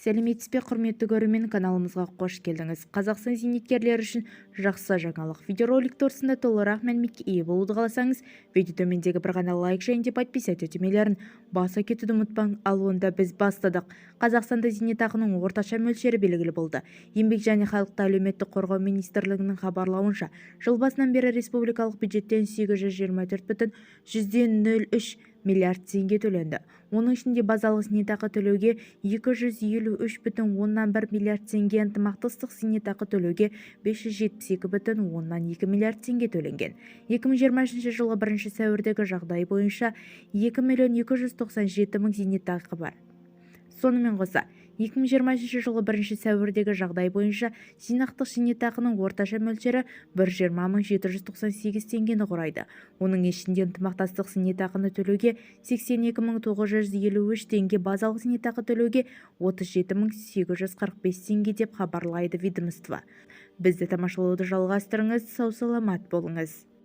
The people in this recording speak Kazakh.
Сәлеметсіз бе, құрметті көрермен, каналымызға қош келдіңіз. Қазақстан зейнеткерлері үшін жақсы жаңалық. Видеоролик турсында толығырақ мәліметке ие болуды қаласаңыз, видео төмендегі бір ғана лайк және де подписать етулерін баса кетуді ұмытпаң. Ал онда біз бастадық. Қазақстанда зейнетақының орташа мөлшері белгілі болды. Еңбек және халықты әлеуметтік қорғау министрлігінің хабарлауынша, жыл басынан бері республикалық бюджеттен 824,03 миллиард теңге төленді. Оның ішінде базалық зейнетақы төлеуге 253,1 миллиард теңге, ынтымақтастық зейнетақы төлеуге 572,2 миллиард теңге төленген. 2023 жылы 1 сәуірдегі жағдай бойынша 2,297,000 зейнетақы бар. Сонымен қоса, 2023 жылы 1 сәуірдегі жағдай бойынша жинақтық зейнетақының орташа мөлшері 120,798 теңгені құрайды. Оның ішінде ынтымақтастық зейнетақыны төлеуге 82,953 теңге, базалық зейнетақы төлеуге 37,845 теңге деп хабарлайды ведомство. Бізді тамашалауды жалғастырыңыз, сау саламат болыңыз.